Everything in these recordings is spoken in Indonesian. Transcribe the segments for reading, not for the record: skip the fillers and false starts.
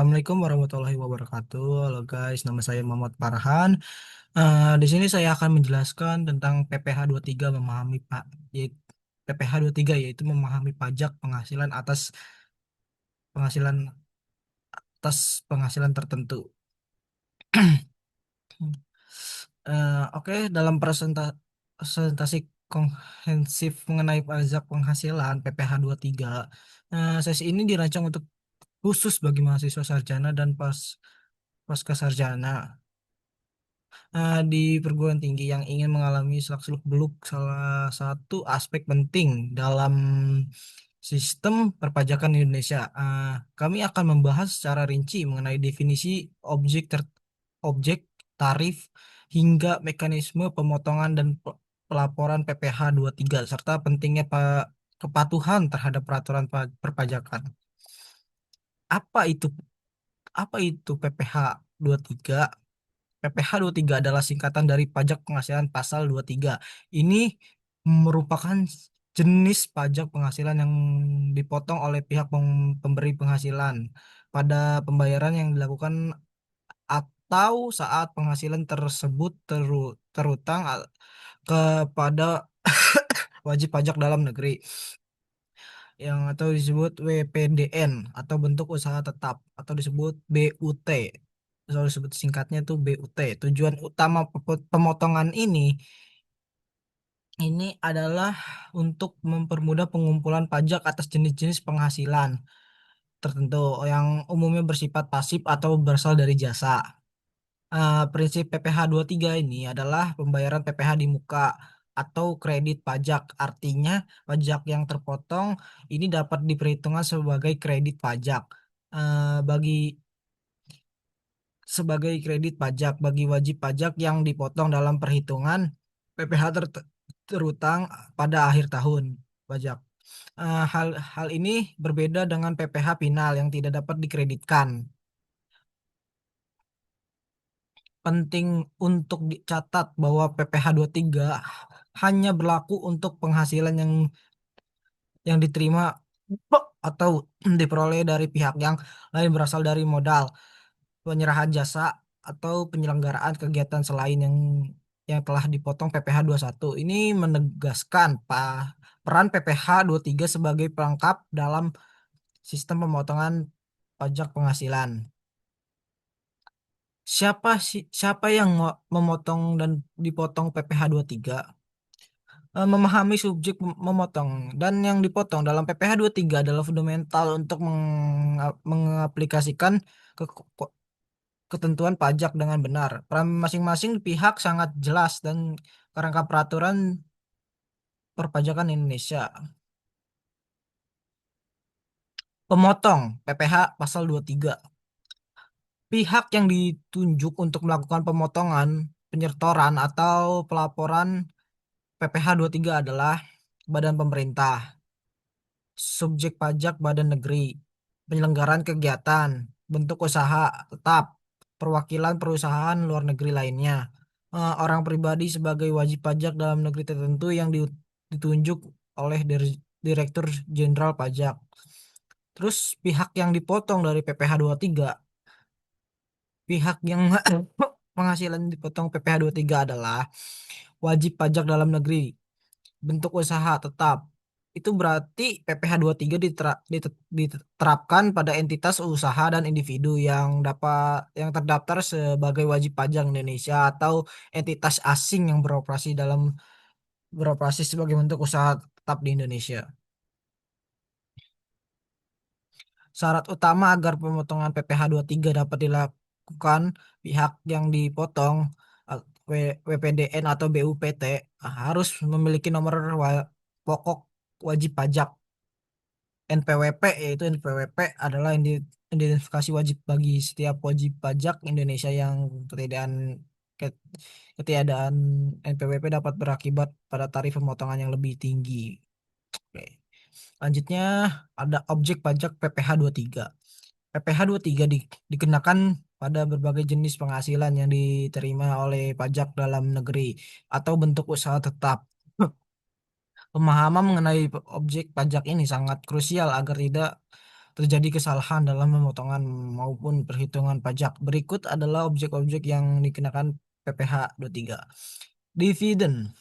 Assalamualaikum warahmatullahi wabarakatuh. Halo guys, nama saya Muhammad Farhan. Di sini saya akan menjelaskan tentang PPh tiga memahami Pak, yaitu PPh tiga yaitu memahami pajak penghasilan atas penghasilan tertentu. Oke, dalam presentasi komprehensif mengenai pajak penghasilan PPh tiga, sesi ini dirancang untuk khusus bagi mahasiswa sarjana dan pasca sarjana di perguruan tinggi yang ingin mengalami seluk-beluk salah satu aspek penting dalam sistem perpajakan di Indonesia. Kami akan membahas secara rinci mengenai definisi objek, tarif, hingga mekanisme pemotongan dan pelaporan PPh tiga serta pentingnya kepatuhan terhadap peraturan perpajakan. Apa itu apa itu PPh tiga? PPh tiga adalah singkatan dari pajak penghasilan pasal 23. Ini merupakan jenis pajak penghasilan yang dipotong oleh pihak pemberi penghasilan pada pembayaran yang dilakukan atau saat penghasilan tersebut terutang kepada wajib pajak dalam negeri yang atau disebut WPDN atau bentuk usaha tetap atau disebut BUT. Soal disebut singkatnya tuh BUT. Tujuan utama pemotongan ini adalah untuk mempermudah pengumpulan pajak atas jenis-jenis penghasilan tertentu yang umumnya bersifat pasif atau berasal dari jasa. Prinsip PPh tiga ini adalah pembayaran PPh di muka atau kredit pajak. Artinya, pajak yang terpotong ini dapat diperhitungkan sebagai kredit pajak. Bagi sebagai kredit pajak bagi wajib pajak yang dipotong dalam perhitungan PPh terutang pada akhir tahun pajak. Hal ini berbeda dengan PPh final yang tidak dapat dikreditkan. Penting untuk dicatat bahwa PPh tiga hanya berlaku untuk penghasilan yang diterima atau diperoleh dari pihak yang lain berasal dari modal, penyerahan jasa, atau penyelenggaraan kegiatan selain yang telah dipotong PPh satu. Ini menegaskan peran PPh tiga sebagai pelengkap dalam sistem pemotongan pajak penghasilan. Siapa yang memotong dan dipotong PPh tiga? Memahami subjek memotong dan yang dipotong dalam PPh tiga adalah fundamental untuk mengaplikasikan ke ketentuan pajak dengan benar. Peran masing-masing pihak sangat jelas dan kerangka peraturan perpajakan Indonesia. Pemotong PPh pasal 23. Pihak yang ditunjuk untuk melakukan pemotongan, penyetoran atau pelaporan PPh tiga adalah badan pemerintah, subjek pajak badan negeri, penyelenggaraan kegiatan, bentuk usaha tetap, perwakilan perusahaan luar negeri lainnya, orang pribadi sebagai wajib pajak dalam negeri tertentu yang ditunjuk oleh Direktur Jenderal Pajak. Terus pihak yang dipotong dari PPh tiga, pihak yang penghasilan dipotong PPh tiga adalah wajib pajak dalam negeri, bentuk usaha tetap. Itu berarti PPh tiga diterapkan pada entitas usaha dan individu yang terdaftar sebagai wajib pajak Indonesia atau entitas asing yang beroperasi sebagai bentuk usaha tetap di Indonesia. Syarat utama agar pemotongan PPh tiga dapat dilakukan pihak yang dipotong eh, WPDN atau BUPT harus memiliki nomor pokok wajib pajak NPWP, yaitu NPWP adalah identifikasi wajib bagi setiap wajib pajak Indonesia yang ke- ketiadaan NPWP dapat berakibat pada tarif pemotongan yang lebih tinggi. Oke. Selanjutnya ada objek pajak PPh tiga. PPh tiga dikenakan pada berbagai jenis penghasilan yang diterima oleh pajak dalam negeri atau bentuk usaha tetap. Pemahaman mengenai objek pajak ini sangat krusial agar tidak terjadi kesalahan dalam pemotongan maupun perhitungan pajak. Berikut adalah objek-objek yang dikenakan PPh tiga. Dividen.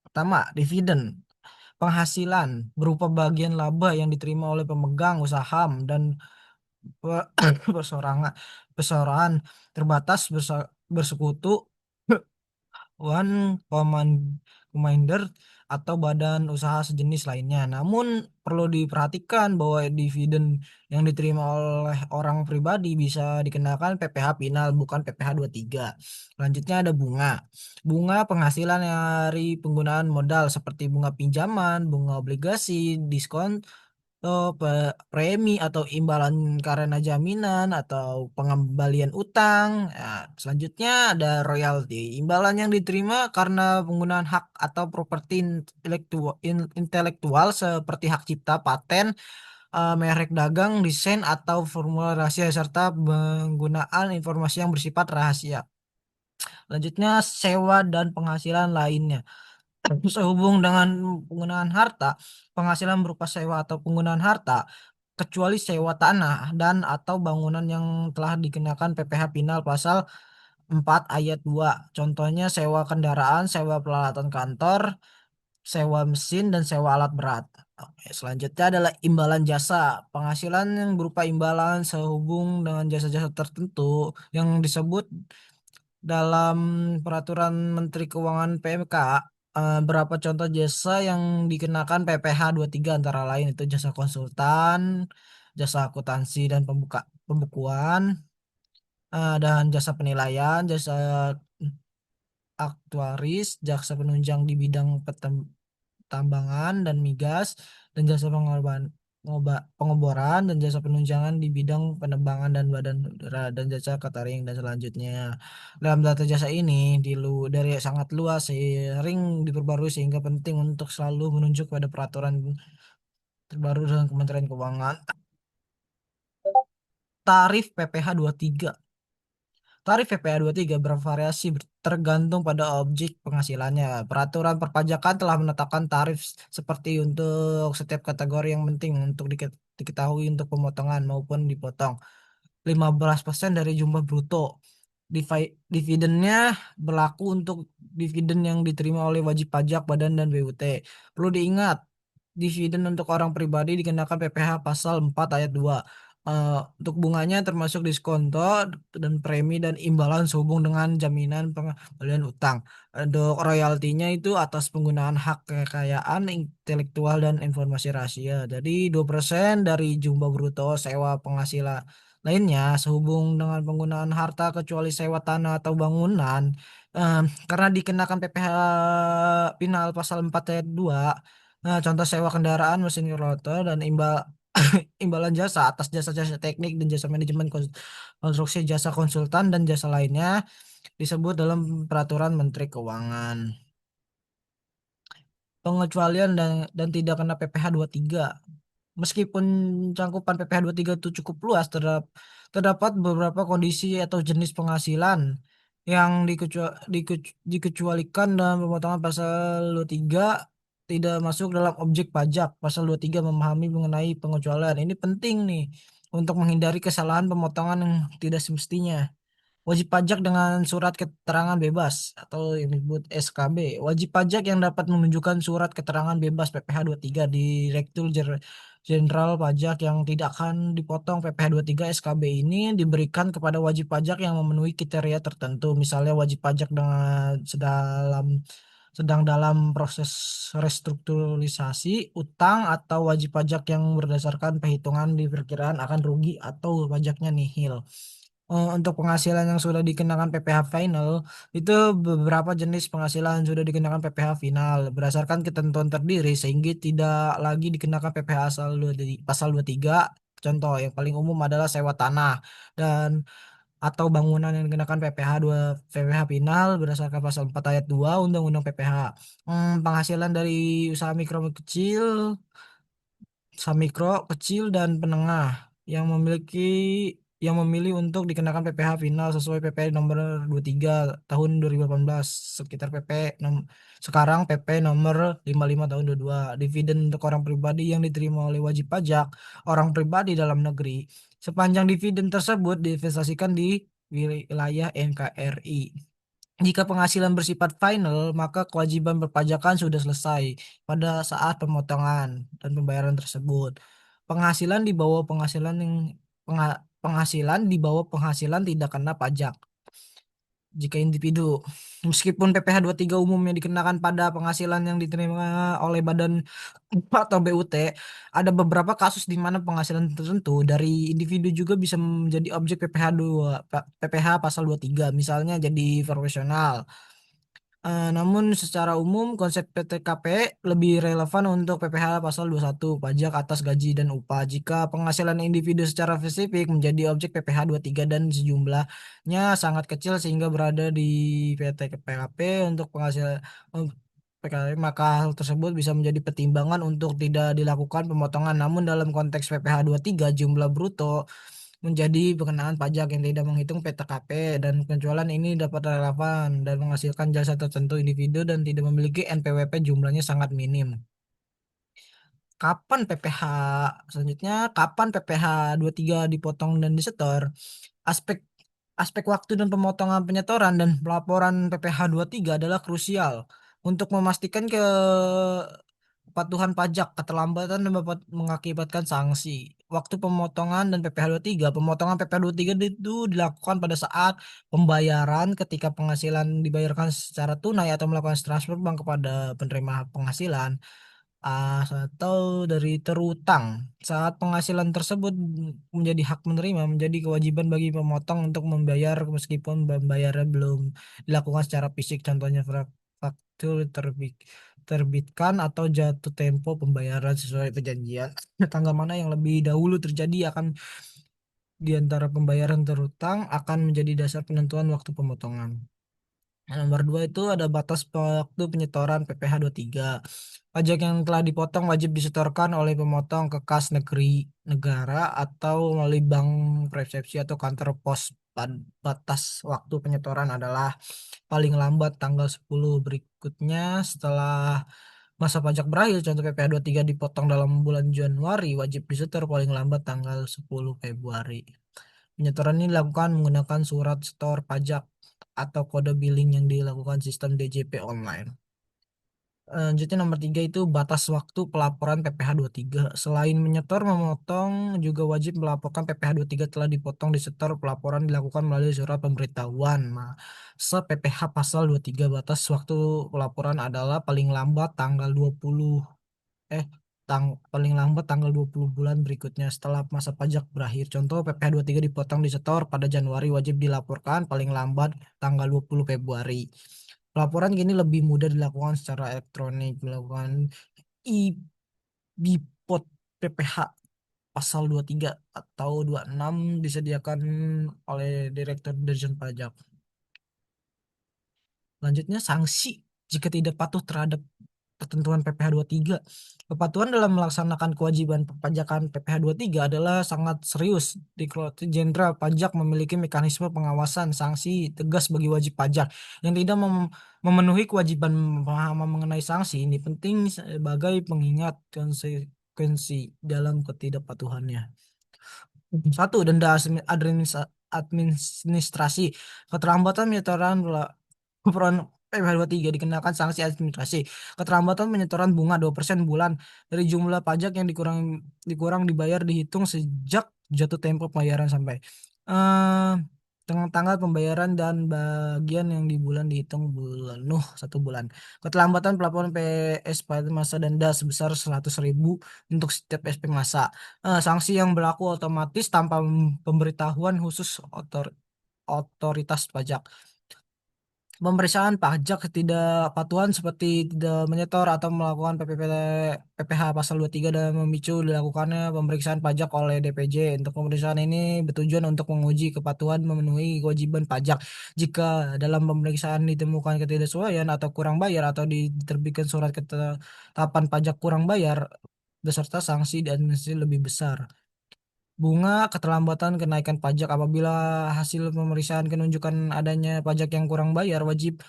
Pertama, dividen. Penghasilan berupa bagian laba yang diterima oleh pemegang saham dan pe- perseorangan perseorangan terbatas bersekutu one commander atau badan usaha sejenis lainnya. Namun perlu diperhatikan bahwa dividen yang diterima oleh orang pribadi bisa dikenakan PPh final bukan PPh tiga. Selanjutnya ada bunga. Bunga penghasilan dari penggunaan modal seperti bunga pinjaman, bunga obligasi, diskon premi atau imbalan karena jaminan atau pengembalian utang. Nah, selanjutnya ada royalti, imbalan yang diterima karena penggunaan hak atau properti intelektual seperti hak cipta, paten, merek dagang, desain atau formula rahasia serta penggunaan informasi yang bersifat rahasia. Selanjutnya sewa dan penghasilan lainnya. Sehubung dengan penggunaan harta, penghasilan berupa sewa atau penggunaan harta, kecuali sewa tanah dan atau bangunan yang telah dikenakan PPh Pinal pasal 4 ayat 2. Contohnya sewa kendaraan, sewa peralatan kantor, sewa mesin, dan sewa alat berat. Oke, selanjutnya adalah imbalan jasa. Penghasilan yang berupa imbalan sehubung dengan jasa-jasa tertentu yang disebut dalam peraturan Menteri Keuangan PMK. Berapa contoh jasa yang dikenakan PPh tiga antara lain itu jasa konsultan, jasa akuntansi dan pembukuan, dan jasa penilaian, jasa aktuaris, jasa penunjang di bidang tambangan dan migas, dan jasa pengeboran, dan jasa penunjangan di bidang penerbangan dan badan udara, dan jasa catering dan selanjutnya. Dalam data jasa ini dari sangat luas, sering diperbarui sehingga penting untuk selalu menunjuk pada peraturan terbaru dengan Kementerian Keuangan. Tarif PPh tiga. Tarif PPh tiga bervariasi tergantung pada objek penghasilannya. Peraturan perpajakan telah menetapkan tarif seperti untuk setiap kategori yang penting untuk diketahui untuk pemotongan maupun dipotong. 15% dari jumlah bruto. Dividennya berlaku untuk dividen yang diterima oleh wajib pajak, badan, dan BUT. Perlu diingat, dividen untuk orang pribadi dikenakan PPh pasal 4 ayat 2. Untuk bunganya termasuk diskonto dan premi dan imbalan sehubung dengan jaminan pengembalian utang. Untuk royaltinya itu atas penggunaan hak kekayaan intelektual dan informasi rahasia. Jadi 2% dari jumlah bruto sewa penghasilan lainnya sehubung dengan penggunaan harta kecuali sewa tanah atau bangunan. eh, karena dikenakan PPh Pinal pasal 4 ayat 2. Contoh sewa kendaraan, mesin rotor, dan imbalan jasa atas jasa-jasa teknik dan jasa manajemen konstruksi, jasa konsultan, dan jasa lainnya disebut dalam peraturan Menteri Keuangan. Pengecualian dan tidak kena PPh tiga. Meskipun cangkupan PPh tiga itu cukup luas, terdapat beberapa kondisi atau jenis penghasilan yang dikecualikan dalam pemotongan pasal 23 tidak masuk dalam objek pajak. Pasal 23 memahami mengenai pengecualian. Ini penting nih untuk menghindari kesalahan pemotongan yang tidak semestinya. Wajib pajak dengan surat keterangan bebas atau yang disebut SKB. Wajib pajak yang dapat menunjukkan surat keterangan bebas PPh tiga Direktur Jenderal Pajak yang tidak akan dipotong PPh tiga SKB ini diberikan kepada wajib pajak yang memenuhi kriteria tertentu. Misalnya wajib pajak sedang dalam proses restrukturisasi utang atau wajib pajak yang berdasarkan perhitungan diperkirakan akan rugi atau pajaknya nihil. Untuk penghasilan yang sudah dikenakan PPh final, itu beberapa jenis penghasilan sudah dikenakan PPh final berdasarkan ketentuan terdiri sehingga tidak lagi dikenakan PPh pasal 23. Contoh yang paling umum adalah sewa tanah dan atau bangunan yang dikenakan PPh final berdasarkan pasal 4 ayat 2 Undang-Undang PPh. Penghasilan dari usaha mikro kecil dan menengah yang memiliki yang memilih untuk dikenakan PPh final sesuai PP nomor 23 tahun 2018 sekitar sekarang PP nomor 55 tahun 22. Dividen untuk orang pribadi yang diterima oleh wajib pajak orang pribadi dalam negeri sepanjang dividen tersebut diinvestasikan di wilayah NKRI. Jika penghasilan bersifat final, maka kewajiban perpajakan sudah selesai pada saat pemotongan dan pembayaran tersebut. Penghasilan di bawah penghasilan yang penghasilan di bawah penghasilan tidak kena pajak jika individu. Meskipun PPh tiga umumnya dikenakan pada penghasilan yang diterima oleh badan atau BUT, ada beberapa kasus di mana penghasilan tertentu dari individu juga bisa menjadi objek PPh 2, PPh pasal 23, misalnya jadi profesional. Namun secara umum konsep PTKP lebih relevan untuk PPh pasal 21 pajak atas gaji dan upah jika penghasilan individu secara spesifik menjadi objek PPh tiga dan sejumlahnya sangat kecil sehingga berada di PTKP untuk penghasilan PKP, maka hal tersebut bisa menjadi pertimbangan untuk tidak dilakukan pemotongan. Namun dalam konteks PPh tiga jumlah bruto menjadi pengenaan pajak yang tidak menghitung PTKP dan penjualan ini dapat relevan dan menghasilkan jasa tertentu individu dan tidak memiliki NPWP jumlahnya sangat minim. Kapan PPh selanjutnya kapan PPh tiga dipotong dan disetor? Aspek aspek waktu dan pemotongan penyetoran dan pelaporan PPh tiga adalah krusial untuk memastikan kepatuhan pajak. Keterlambatan dapat mengakibatkan sanksi. Waktu pemotongan dan PPh tiga. Pemotongan PPh tiga itu dilakukan pada saat pembayaran ketika penghasilan dibayarkan secara tunai atau melakukan transfer bank kepada penerima penghasilan, atau dari terutang. Saat penghasilan tersebut menjadi hak menerima, menjadi kewajiban bagi pemotong untuk membayar meskipun pembayaran belum dilakukan secara fisik. Contohnya faktur terbitkan atau jatuh tempo pembayaran sesuai perjanjian. Tanggal mana yang lebih dahulu terjadi akan di antara pembayaran terutang akan menjadi dasar penentuan waktu pemotongan. Nomor dua itu ada batas waktu penyetoran PPh tiga. Pajak yang telah dipotong wajib disetorkan oleh pemotong ke kas negara atau melalui bank persepsi atau kantor pos. Batas waktu penyetoran adalah paling lambat tanggal 10 berikutnya setelah masa pajak berakhir. Contoh PPh tiga dipotong dalam bulan Januari, wajib disetor paling lambat tanggal 10 Februari. Penyetoran ini dilakukan menggunakan surat setor pajak atau kode billing yang dilakukan sistem DJP online. Lanjutnya nomor tiga itu batas waktu pelaporan PPh tiga. Selain menyetor, memotong juga wajib melaporkan PPh tiga telah dipotong disetor. Pelaporan dilakukan melalui surat pemberitahuan. Masa PPh pasal 23 batas waktu pelaporan adalah paling lambat tanggal 20 eh paling lambat tanggal 20 bulan berikutnya setelah masa pajak berakhir. Contoh PPh tiga dipotong disetor pada Januari, wajib dilaporkan paling lambat tanggal 20 Februari. Pelaporan kini lebih mudah dilakukan secara elektronik, melakukan e-Bipot PPh pasal 23 atau 26 disediakan oleh Direktur Dirjen Pajak. Selanjutnya sanksi jika tidak patuh terhadap ketentuan PPh tiga. Kepatuhan dalam melaksanakan kewajiban perpajakan PPh tiga adalah sangat serius. Direktorat Jenderal Pajak memiliki mekanisme pengawasan sanksi tegas bagi wajib pajak yang tidak memenuhi kewajiban. Pemahaman mengenai sanksi ini penting sebagai pengingat konsekuensi dalam ketidakpatuhannya. Satu, denda administrasi. Keterlambatan penyetoran laporan PPh tiga dikenakan sanksi administrasi. Keterlambatan penyetoran bunga 2% bulan dari jumlah pajak yang dikurang dibayar dihitung sejak jatuh tempo pembayaran sampai eh dengan tanggal pembayaran dan bagian yang di bulan dihitung bulan satu bulan. Keterlambatan pelaporan PS pada masa denda sebesar 100.000 untuk setiap SP masa. Sanksi yang berlaku otomatis tanpa pemberitahuan khusus otoritas pajak. Pemeriksaan pajak ketidakpatuhan seperti tidak menyetor atau melakukan PPh pasal 23 dan memicu dilakukannya pemeriksaan pajak oleh DPJ. Untuk pemeriksaan ini bertujuan untuk menguji kepatuhan memenuhi kewajiban pajak. Jika dalam pemeriksaan ditemukan ketidaksesuaian atau kurang bayar atau diterbitkan surat ketetapan pajak kurang bayar beserta sanksi dan administrasi lebih besar. Bunga keterlambatan kenaikan pajak apabila hasil pemeriksaan menunjukkan adanya pajak yang kurang bayar, wajib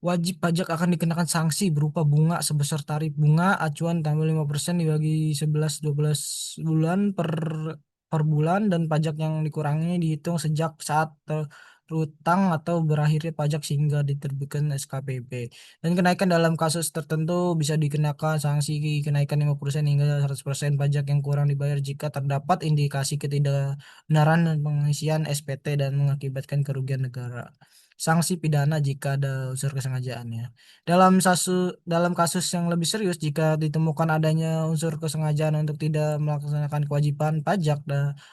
wajib pajak akan dikenakan sanksi berupa bunga sebesar tarif bunga acuan tambah 5% dibagi 11-12 bulan per bulan, dan pajak yang dikurangi dihitung sejak saat terutang atau berakhirnya pajak sehingga diterbitkan SKPP. Dan kenaikan dalam kasus tertentu bisa dikenakan sanksi kenaikan 5% hingga 100% pajak yang kurang dibayar jika terdapat indikasi ketidakbenaran pengisian SPT dan mengakibatkan kerugian negara. Sanksi pidana jika ada unsur kesengajaannya. Dalam kasus yang lebih serius, jika ditemukan adanya unsur kesengajaan untuk tidak melaksanakan kewajiban pajak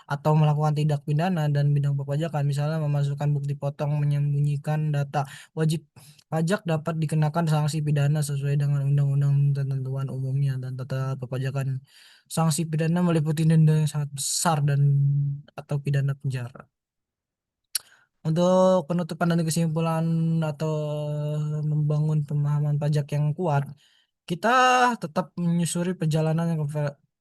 atau melakukan tindak pidana dan bidang perpajakan, misalnya memasukkan bukti potong, menyembunyikan data wajib pajak, dapat dikenakan sanksi pidana sesuai dengan undang-undang dan ketentuan umumnya dan tata perpajakan. Sanksi pidana meliputi denda yang sangat besar dan atau pidana penjara. Untuk penutupan dan kesimpulan atau membangun pemahaman pajak yang kuat, kita tetap menyusuri perjalanan yang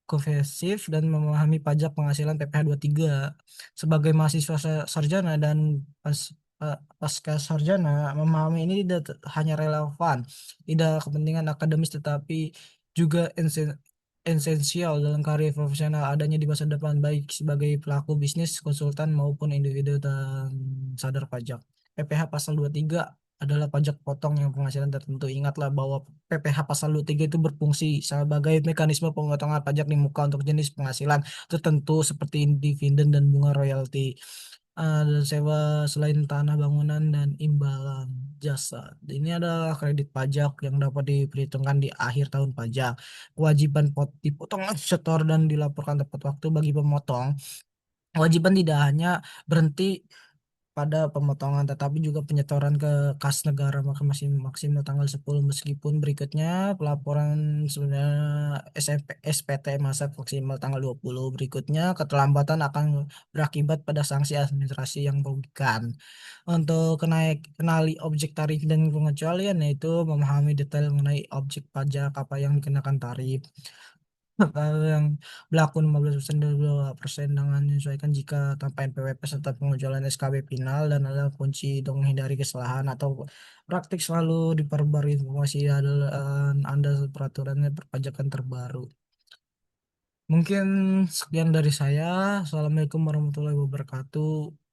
kohesif dan memahami pajak penghasilan PPh tiga sebagai mahasiswa sarjana dan pasca sarjana. Memahami ini tidak hanya relevan, tidak kepentingan akademis, tetapi juga esensial dalam karir profesional adanya di masa depan, baik sebagai pelaku bisnis, konsultan maupun individu dan sadar pajak. PPh pasal 23 adalah pajak potong yang penghasilan tertentu. Ingatlah bahwa PPh pasal 23 itu berfungsi sebagai mekanisme pemotongan pajak di muka untuk jenis penghasilan tertentu seperti dividen dan bunga royalti, dan sewa selain tanah bangunan dan imbalan jasa. Ini adalah kredit pajak yang dapat diperhitungkan di akhir tahun pajak. Kewajiban dipotong setor dan dilaporkan tepat waktu bagi pemotong. Kewajiban tidak hanya berhenti pada pemotongan tetapi juga penyetoran ke kas negara maka masih maksimal tanggal 10, meskipun berikutnya pelaporan sebenarnya SPT masa maksimal tanggal 20. Berikutnya keterlambatan akan berakibat pada sanksi administrasi yang merugikan. Untuk kenali objek tarif dan pengecualian, yaitu memahami detail mengenai objek pajak apa yang dikenakan tarif. Kalau yang berlaku 15% dan 2% dengan menyesuaikan jika tanpa NPWP serta pengejualan SKB final, dan ada kunci untuk menghindari kesalahan atau praktik selalu diperbarui informasi adalah Anda peraturannya perpajakan terbaru. Mungkin sekian dari saya. Assalamualaikum warahmatullahi wabarakatuh.